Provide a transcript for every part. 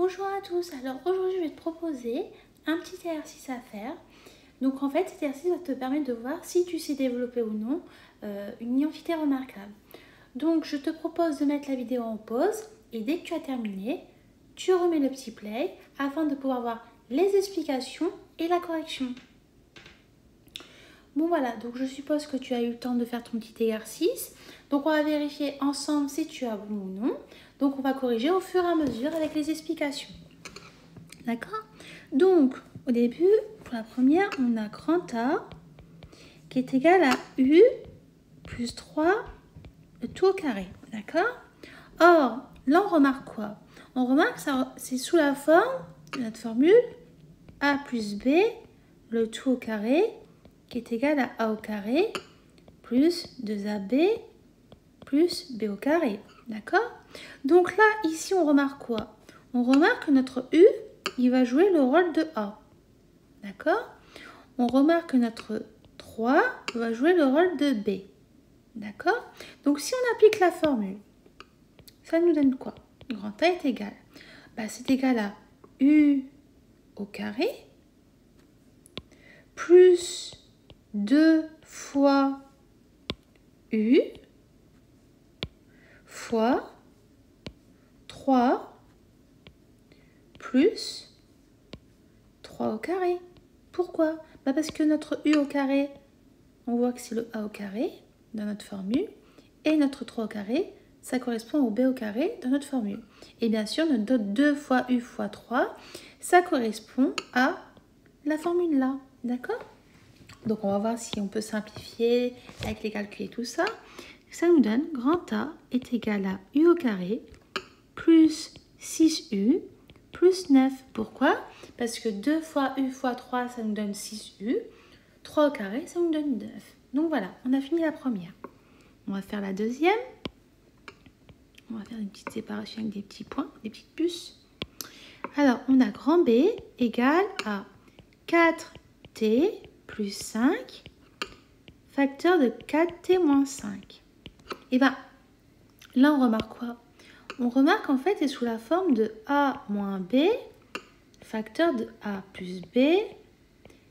Bonjour à tous, alors aujourd'hui je vais te proposer un petit exercice à faire. Donc en fait cet exercice va te permettre de voir si tu sais développer ou non une identité remarquable. Donc je te propose de mettre la vidéo en pause et dès que tu as terminé, tu remets le petit play afin de pouvoir voir les explications et la correction. Bon voilà, donc je suppose que tu as eu le temps de faire ton petit exercice. Donc on va vérifier ensemble si tu as bon ou non. Donc on va corriger au fur et à mesure avec les explications. D'accord? Donc au début, pour la première, on a grand A qui est égal à U plus 3 le tout au carré. D'accord? Or, là on remarque quoi? On remarque que c'est sous la forme de notre formule A plus B le tout au carré qui est égal à A au carré plus 2AB plus B au carré. D'accord? Donc là, ici, on remarque quoi? On remarque que notre U, il va jouer le rôle de A. D'accord? On remarque que notre 3 va jouer le rôle de B. D'accord? Donc si on applique la formule, ça nous donne quoi? Grand A est égal. C'est égal à U au carré plus 2 fois U fois 3 plus 3 au carré. Pourquoi? Parce que notre U au carré, on voit que c'est le A au carré dans notre formule. Et notre 3 au carré, ça correspond au B au carré dans notre formule. Et bien sûr, notre 2 fois U fois 3, ça correspond à la formule là. D'accord? Donc on va voir si on peut simplifier avec les calculs et tout ça. Ça nous donne grand A est égal à U au carré plus 6U plus 9. Pourquoi? Parce que 2 fois U fois 3, ça nous donne 6U. 3 au carré, ça nous donne 9. Donc voilà, on a fini la première. On va faire la deuxième. On va faire une petite séparation avec des petits points, des petites puces. Alors, on a grand B égale à 4T plus 5 facteur de 4T moins 5. Et bien, là, on remarque quoi? On remarque en fait, c'est sous la forme de A moins B, facteur de A plus B,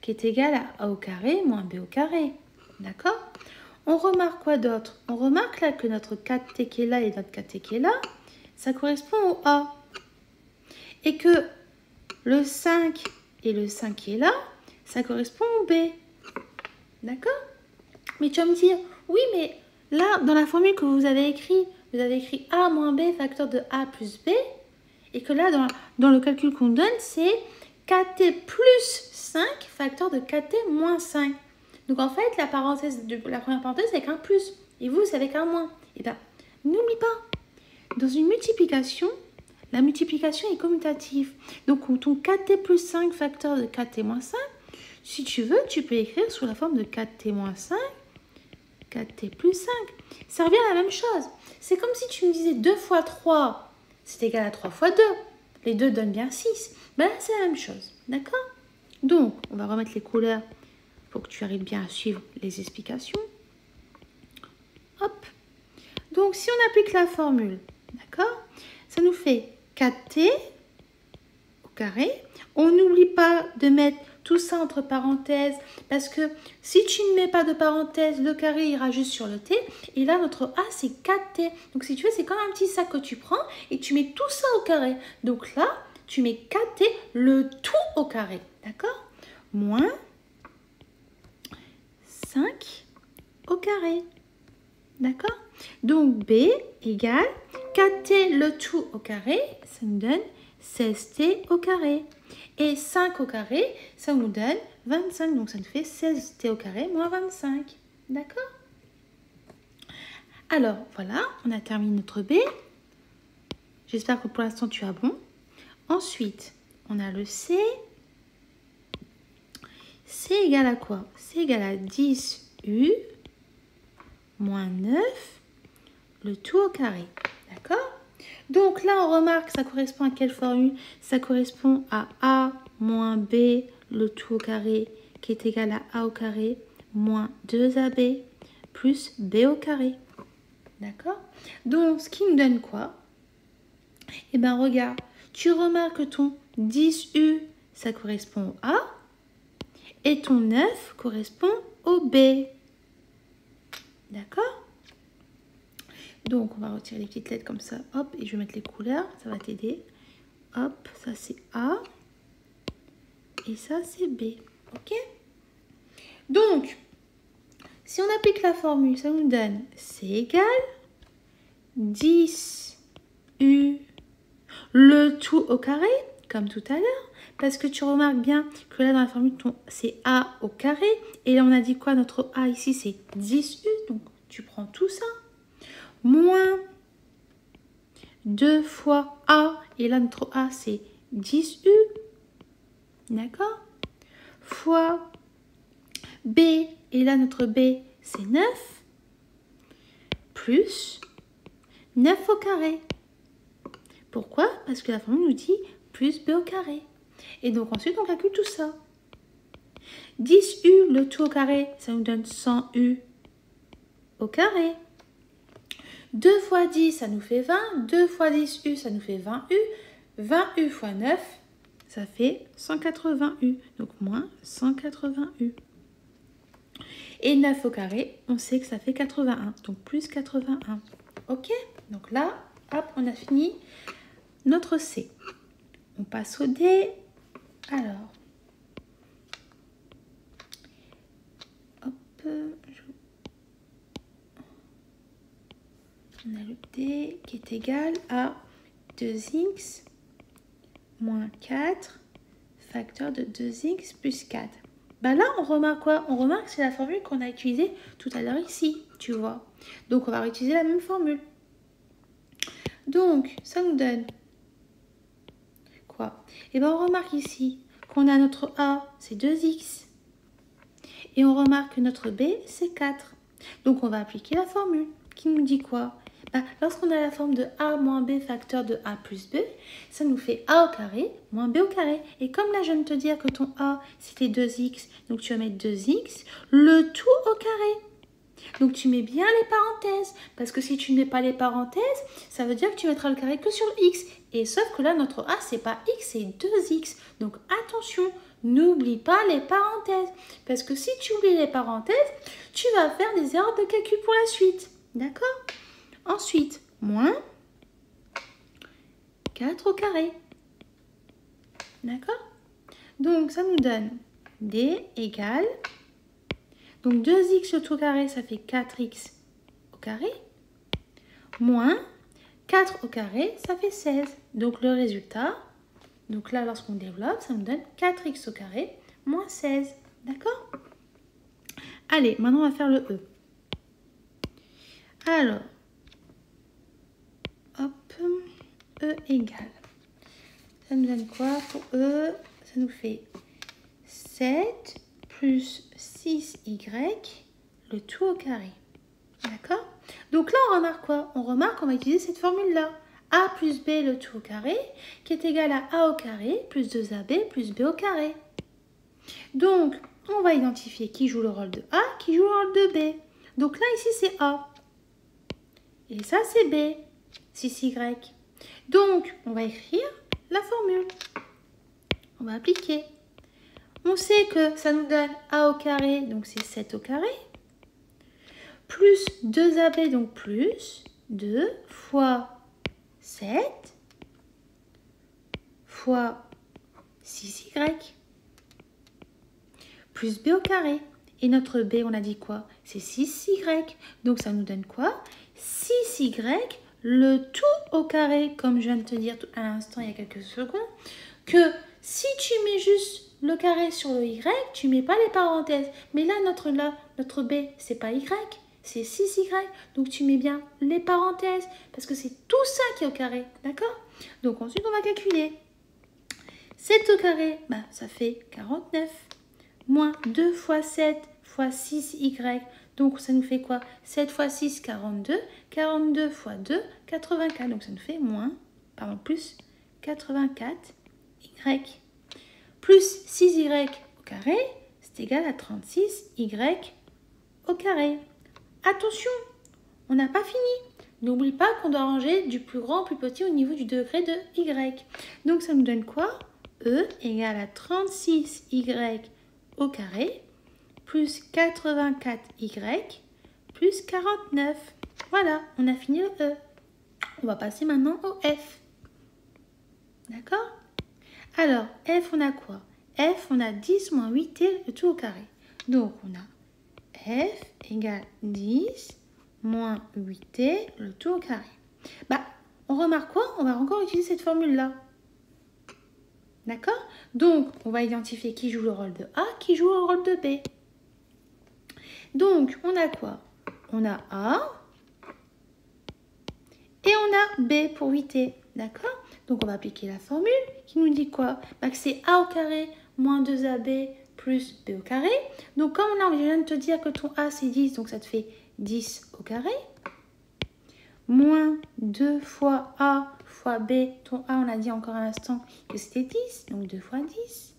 qui est égal à A au carré moins B au carré. D'accord? On remarque quoi d'autre? On remarque là que notre 4T qui est là et notre 4T qui est là, ça correspond au A. Et que le 5 et le 5 qui est là, ça correspond au B. D'accord? Mais tu vas me dire, oui, mais là, dans la formule que vous avez écrit A moins B facteur de A plus B, et que là, dans le calcul qu'on donne, c'est 4T plus 5 facteur de 4T moins 5. Donc en fait, la première parenthèse, c'est avec un plus, et vous, c'est avec un moins. Et bien, n'oublie pas, dans une multiplication, la multiplication est commutative. Donc ton 4T plus 5 facteur de 4T moins 5, si tu veux, tu peux écrire sous la forme de 4T moins 5, 4T plus 5. Ça revient à la même chose. C'est comme si tu me disais 2 fois 3, c'est égal à 3 fois 2. Les deux donnent bien 6. Là, c'est la même chose. D'accord? Donc, on va remettre les couleurs pour que tu arrives bien à suivre les explications. Hop. Donc, si on applique la formule, d'accord, ça nous fait 4T au carré. On n'oublie pas de mettre tout ça entre parenthèses, parce que si tu ne mets pas de parenthèses, le carré ira juste sur le T. Et là, notre A, c'est 4T. Donc, si tu veux, c'est comme un petit sac que tu prends et tu mets tout ça au carré. Donc là, tu mets 4T, le tout au carré. D'accord? Moins 5 au carré. D'accord? Donc, B égale 4T, le tout au carré, ça nous donne 16T au carré. Et 5 au carré, ça nous donne 25. Donc, ça nous fait 16T au carré moins 25. D'accord? Alors, voilà, on a terminé notre B. J'espère que pour l'instant, tu as bon. Ensuite, on a le C. C égale à quoi? C égale à 10U moins 9, le tout au carré. D'accord? Donc là, on remarque que ça correspond à quelle formule? Ça correspond à A moins B, le tout au carré, qui est égal à A au carré, moins 2AB, plus B au carré. D'accord? Donc, ce qui nous donne quoi? Eh bien, regarde, Tu remarques que ton 10U, ça correspond au A. Et ton 9 correspond au B. D'accord? Donc, on va retirer les petites lettres comme ça. Hop, et je vais mettre les couleurs. Ça va t'aider. Hop, ça c'est A. Et ça c'est B. Ok? Donc, si on applique la formule, ça nous donne C égale 10U, le tout au carré, comme tout à l'heure. Parce que tu remarques bien que là, dans la formule, c'est A au carré. Et là, on a dit quoi? Notre A ici, c'est 10U. Donc, tu prends tout ça. Moins 2 fois A. Et là, notre A, c'est 10U. D'accord? Fois B. Et là, notre B, c'est 9. Plus 9 au carré. Pourquoi? Parce que la formule nous dit plus B au carré. Et donc ensuite, on calcule tout ça. 10U, le tout au carré, ça nous donne 100U au carré. 2 fois 10, ça nous fait 20. 2 fois 10U, ça nous fait 20U. 20U fois 9, ça fait 180U. Donc moins 180U. Et 9 au carré, on sait que ça fait 81. Donc plus 81. Ok? Donc là, hop, on a fini notre C. On passe au D. Alors, hop, on a le D qui est égal à 2x moins 4 facteur de 2x plus 4. Bah là, on remarque quoi? On remarque que c'est la formule qu'on a utilisée tout à l'heure ici, tu vois. Donc, on va réutiliser la même formule. Donc, ça nous donne quoi? Et bien, on remarque ici qu'on a notre A, c'est 2x. Et on remarque que notre B, c'est 4. Donc, on va appliquer la formule qui nous dit quoi? Bah, lorsqu'on a la forme de A moins B facteur de A plus B, ça nous fait A au carré moins B au carré. Et comme là, je viens de te dire que ton A, c'était 2x, donc tu vas mettre 2x, le tout au carré. Donc, tu mets bien les parenthèses. Parce que si tu ne mets pas les parenthèses, ça veut dire que tu mettras le carré que sur x. Et sauf que là, notre A, c'est pas x, c'est 2x. Donc, attention, n'oublie pas les parenthèses. Parce que si tu oublies les parenthèses, tu vas faire des erreurs de calcul pour la suite. D'accord? Ensuite, moins 4 au carré. D'accord? Donc, ça nous donne D égale... Donc, 2x au tout carré, ça fait 4x au carré. Moins 4 au carré, ça fait 16. Donc, le résultat, donc là, lorsqu'on développe, ça nous donne 4x au carré moins 16. D'accord? Allez, maintenant, on va faire le E. Alors, hop, E égale. Ça nous donne quoi pour E? Ça nous fait 7 plus 6y, le tout au carré. D'accord? Donc là, on remarque quoi? On remarque qu'on va utiliser cette formule-là. A plus B, le tout au carré, qui est égal à A au carré, plus 2AB, plus B au carré. Donc, on va identifier qui joue le rôle de A, qui joue le rôle de B. Donc là, ici, c'est A. Et ça, c'est B, 6y. Donc, on va écrire la formule. On va appliquer. On sait que ça nous donne A au carré, donc c'est 7 au carré. Plus 2AB, donc plus 2 fois 7 fois 6y. Plus B au carré. Et notre B, on a dit quoi? C'est 6y. Donc ça nous donne quoi? 6y, le tout au carré, comme je viens de te dire à l'instant, il y a quelques secondes, que si tu mets juste le carré sur le y, tu mets pas les parenthèses. Mais là, notre B, c'est pas y, c'est 6y. Donc, tu mets bien les parenthèses parce que c'est tout ça qui est au carré. D'accord? Donc, ensuite, on va calculer. 7 au carré, bah, ça fait 49. Moins 2 fois 7 fois 6y. Donc, ça nous fait quoi? 7 fois 6, 42. 42 fois 2, 84. Donc, ça nous fait plus 84y. Plus 6y au carré, c'est égal à 36y au carré. Attention, on n'a pas fini. N'oublie pas qu'on doit ranger du plus grand au plus petit au niveau du degré de y. Donc ça nous donne quoi? E égale à 36y au carré plus 84y plus 49. Voilà, on a fini le E. On va passer maintenant au F. D'accord? Alors, F, on a quoi? F, on a 10 moins 8t, le tout au carré. Donc, on a F égale 10 moins 8t, le tout au carré. Bah, on remarque quoi? On va encore utiliser cette formule-là. D'accord? Donc, on va identifier qui joue le rôle de A, qui joue le rôle de B. Donc, on a quoi? On a A et on a B pour 8t. D'accord? Donc, on va appliquer la formule qui nous dit quoi? Bah, que c'est A au carré moins 2AB plus B au carré. Donc, comme là, on vient de te dire que ton A, c'est 10, donc ça te fait 10 au carré. Moins 2 fois A fois B. Ton A, on a dit encore un instant que c'était 10, donc 2 fois 10.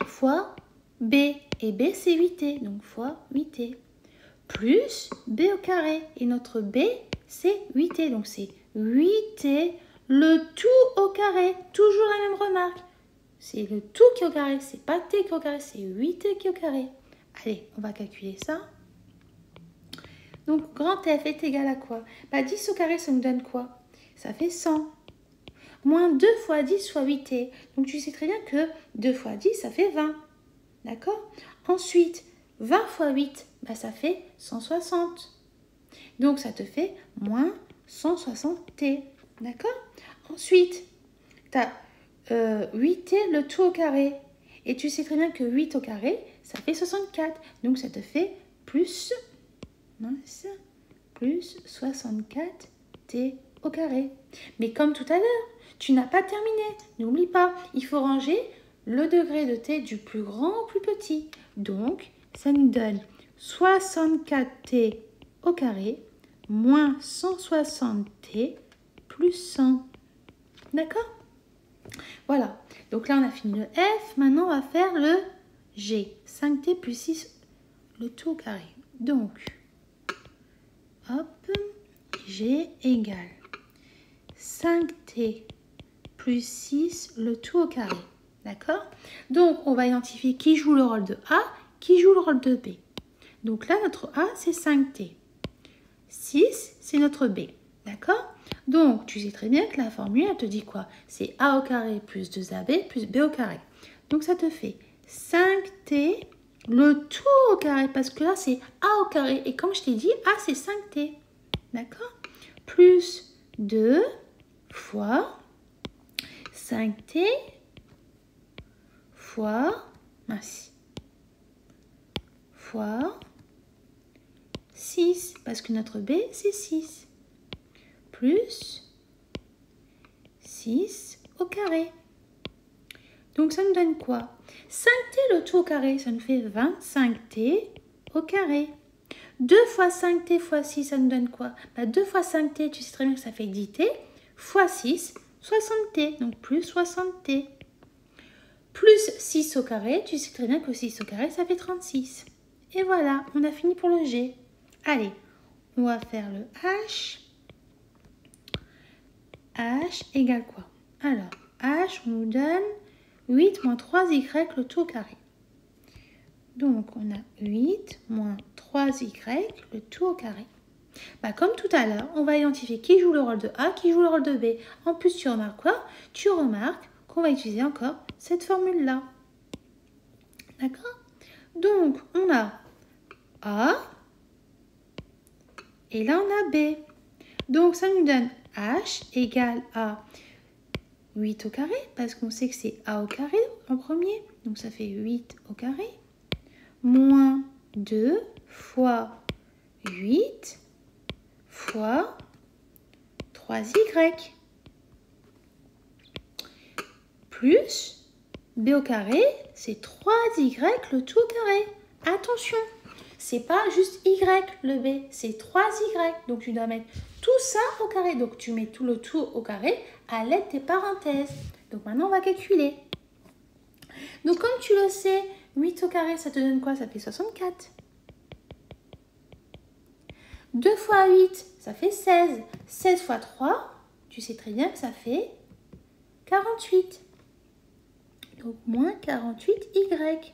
Fois B. Et B, c'est 8t, donc fois 8t. Plus B au carré. Et notre B, c'est 8t, donc c'est 8t, le tout au carré. Toujours la même remarque. C'est le tout qui est au carré, c'est pas t qui est au carré, c'est 8t qui est au carré. Allez, on va calculer ça. Donc, grand F est égal à quoi? Bah, 10 au carré, ça nous donne quoi? Ça fait 100. Moins 2 fois 10 fois 8t. Donc, tu sais très bien que 2 fois 10, ça fait 20. D'accord? Ensuite, 20 fois 8, bah, ça fait 160. Donc, ça te fait moins 160t. D'accord? Ensuite, tu as 8t le tout au carré. Et tu sais très bien que 8 au carré, ça fait 64. Donc, ça te fait plus 64t au carré. Mais comme tout à l'heure, tu n'as pas terminé. N'oublie pas, il faut ranger le degré de t du plus grand au plus petit. Donc, ça nous donne 64t au carré moins 160t plus 100. D'accord? Voilà. Donc là, on a fini le F. Maintenant, on va faire le G. 5t plus 6, le tout au carré. Donc, hop, G égale 5t plus 6, le tout au carré. D'accord? Donc, on va identifier qui joue le rôle de A, qui joue le rôle de B. Donc là, notre A, c'est 5t. 6, c'est notre B. D'accord? Donc, tu sais très bien que la formule, elle te dit quoi? C'est A au carré plus 2AB plus B au carré. Donc, ça te fait 5t, le tout au carré, parce que là, c'est A au carré. Et comme je t'ai dit, A, c'est 5t. D'accord? Plus 2 fois 5t fois, fois 6, parce que notre B, c'est 6. Plus 6 au carré. Donc, ça nous donne quoi? 5t le tout au carré, ça nous fait 25t au carré. 2 fois 5t fois 6, ça nous donne quoi? Bah, 2 fois 5t, tu sais très bien que ça fait 10t, fois 6, 60t, donc plus 60t. Plus 6 au carré, tu sais très bien que 6 au carré, ça fait 36. Et voilà, on a fini pour le G. Allez, on va faire le H. H égale quoi? Alors, H, on nous donne 8 moins 3y, le tout au carré. Donc, on a 8 moins 3y, le tout au carré. Bah, comme tout à l'heure, on va identifier qui joue le rôle de A, qui joue le rôle de B. En plus, tu remarques quoi? Tu remarques qu'on va utiliser encore cette formule-là. D'accord? Donc, on a A et là, on a B. Donc, ça nous donne H égale à 8 au carré, parce qu'on sait que c'est A au carré en premier. Donc, ça fait 8 au carré. Moins 2 fois 8 fois 3y. Plus B au carré, c'est 3y le tout au carré. Attention, c'est pas juste y le B, c'est 3y. Donc tu dois mettre tout ça au carré. Donc tu mets tout le tout au carré à l'aide des parenthèses. Donc maintenant on va calculer. Donc comme tu le sais, 8 au carré ça te donne quoi? Ça fait 64. 2 fois 8, ça fait 16. 16 fois 3, tu sais très bien que ça fait 48. Donc moins 48y.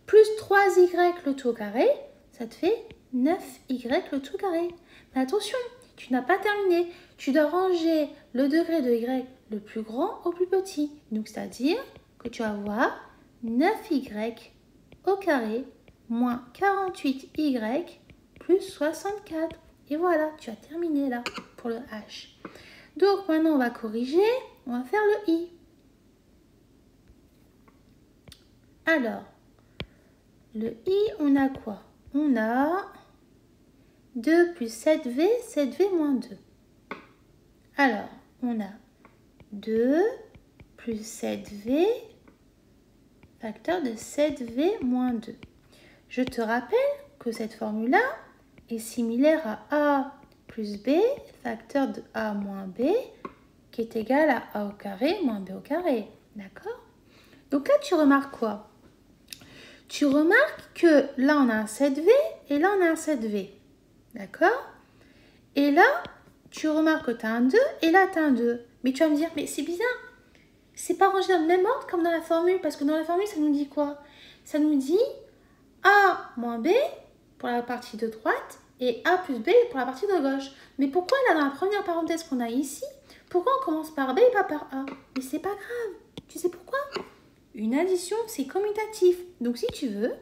Plus 3y le tout au carré, ça te fait 9y le tout au carré. Mais attention, tu n'as pas terminé. Tu dois ranger le degré de y le plus grand au plus petit. Donc c'est-à-dire que tu vas avoir 9y au carré moins 48y plus 64. Et voilà, tu as terminé là pour le h. Donc maintenant on va corriger, on va faire le i. Alors, le i, on a quoi? On a 2 plus 7v, 7v moins 2. Alors, on a 2 plus 7v, facteur de 7v moins 2. Je te rappelle que cette formule-là est similaire à a plus b, facteur de a moins b, qui est égal à a au carré moins b au carré. D'accord? Donc là, tu remarques quoi? Tu remarques que là, on a un 7v et là, on a un 7v. D'accord? Et là, tu remarques que tu as un 2 et là, tu as un 2. Mais tu vas me dire, mais c'est bizarre. C'est pas rangé dans le même ordre comme dans la formule. Parce que dans la formule, ça nous dit quoi? Ça nous dit a moins b pour la partie de droite et a plus b pour la partie de gauche. Mais pourquoi là, dans la première parenthèse qu'on a ici, pourquoi on commence par b et pas par a? Mais c'est pas grave. Tu sais pourquoi? Une addition, c'est commutatif. Donc, si tu veux,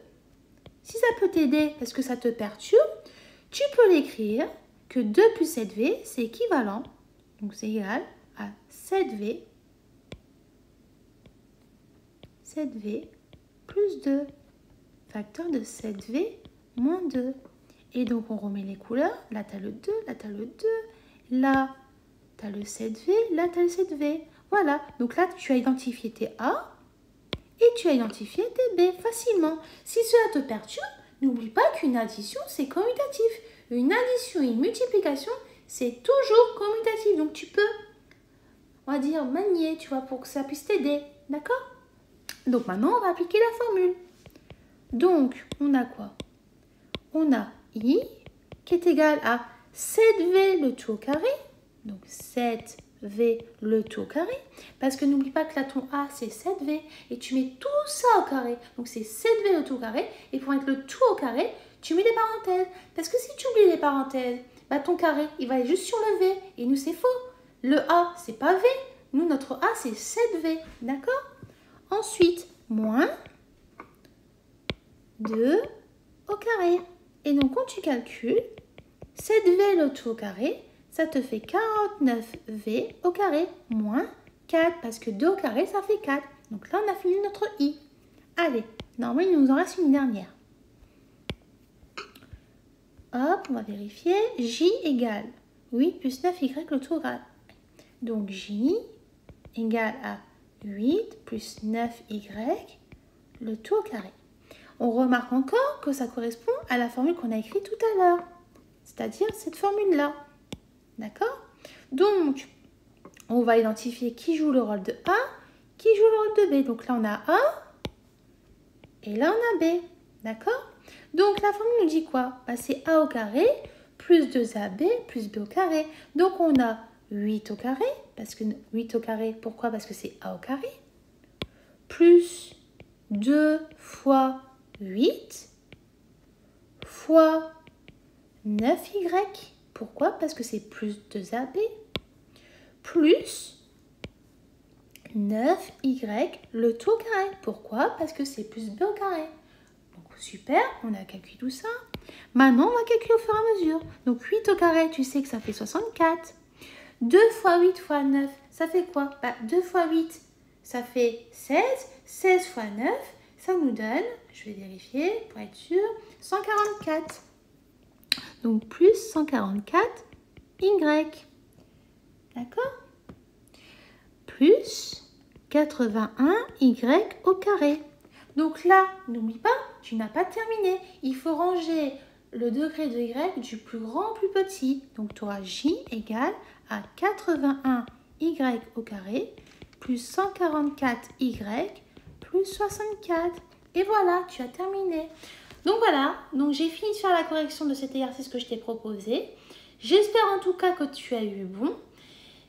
si ça peut t'aider parce que ça te perturbe, tu peux l'écrire que 2 plus 7v, c'est équivalent. Donc, c'est égal à 7v plus 2, facteur de 7v moins 2. Et donc, on remet les couleurs. Là, tu as le 2, là, tu as le 2. Là, tu as le 7v, là, tu as le 7v. Voilà. Donc là, tu as identifié tes A. Et tu as identifié tes B facilement. Si cela te perturbe, n'oublie pas qu'une addition, c'est commutatif. Une addition et une multiplication, c'est toujours commutatif. Donc, tu peux, on va dire, manier, tu vois, pour que ça puisse t'aider. D'accord? Donc, maintenant, on va appliquer la formule. Donc, on a quoi? On a I qui est égal à 7v le tout au carré. Donc, 7v le tout au carré. Parce que n'oublie pas que là, ton A, c'est 7v. Et tu mets tout ça au carré. Donc, c'est 7v le tout au carré. Et pour mettre le tout au carré, tu mets des parenthèses. Parce que si tu oublies les parenthèses, bah, ton carré, il va aller juste sur le v. Et nous, c'est faux. Le A, c'est pas v. Nous, notre A, c'est 7v. D'accord? Ensuite, moins 2 au carré. Et donc, quand tu calcules, 7v le tout au carré, ça te fait 49v au carré moins 4. Parce que 2 au carré, ça fait 4. Donc là, on a fini notre i. Allez, normalement, il nous en reste une dernière. Hop, on va vérifier. J égale 8 plus 9y le tout au carré. Donc, J égale à 8 plus 9y le tout au carré. On remarque encore que ça correspond à la formule qu'on a écrite tout à l'heure. C'est-à-dire cette formule-là. D'accord? Donc, on va identifier qui joue le rôle de A, qui joue le rôle de B. Donc là, on a A et là, on a B. D'accord? Donc, la formule nous dit quoi? Bah, c'est A au carré plus 2AB plus B au carré. Donc, on a 8 au carré. Parce que 8 au carré, pourquoi? Parce que c'est A au carré. Plus 2 fois 8 fois 9y. Pourquoi? Parce que c'est plus 2AB. Plus 9y le tout au carré. Pourquoi? Parce que c'est plus b au carré. Donc super, on a calculé tout ça. Maintenant, on va calculer au fur et à mesure. Donc 8 au carré, tu sais que ça fait 64. 2 fois 8 fois 9, ça fait quoi? Bah, 2 fois 8, ça fait 16. 16 fois 9, ça nous donne, je vais vérifier pour être sûr, 144. Donc plus 144 y. D'accord? Plus 81 y au carré. Donc là, n'oublie pas, tu n'as pas terminé. Il faut ranger le degré de y du plus grand au plus petit. Donc tu auras j égale à 81 y au carré plus 144 y plus 64. Et voilà, tu as terminé. Donc voilà, donc j'ai fini de faire la correction de cet exercice que je t'ai proposé. J'espère en tout cas que tu as eu bon.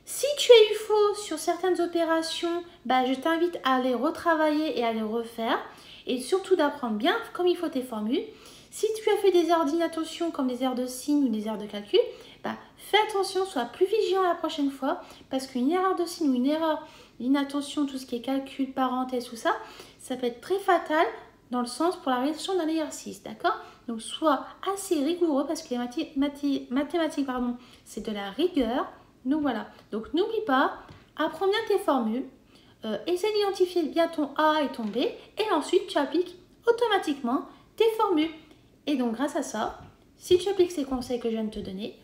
Si tu as eu faux sur certaines opérations, je t'invite à les retravailler et à les refaire. Et surtout d'apprendre bien comme il faut tes formules. Si tu as fait des erreurs d'inattention comme des erreurs de signe ou des erreurs de calcul, fais attention, sois plus vigilant la prochaine fois. Parce qu'une erreur de signe ou une erreur d'inattention, tout ce qui est calcul, parenthèse, tout ça, ça peut être très fatal dans le sens pour la résolution d'un exercice, d'accord? Donc sois assez rigoureux parce que les mathématiques, c'est de la rigueur. Donc voilà, donc n'oublie pas, apprends bien tes formules, essaie d'identifier bien ton A et ton B et ensuite tu appliques automatiquement tes formules. Et donc grâce à ça, si tu appliques ces conseils que je viens de te donner,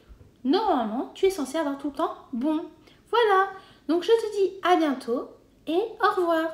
normalement tu es censé avoir tout le temps bon. Voilà, donc je te dis à bientôt et au revoir.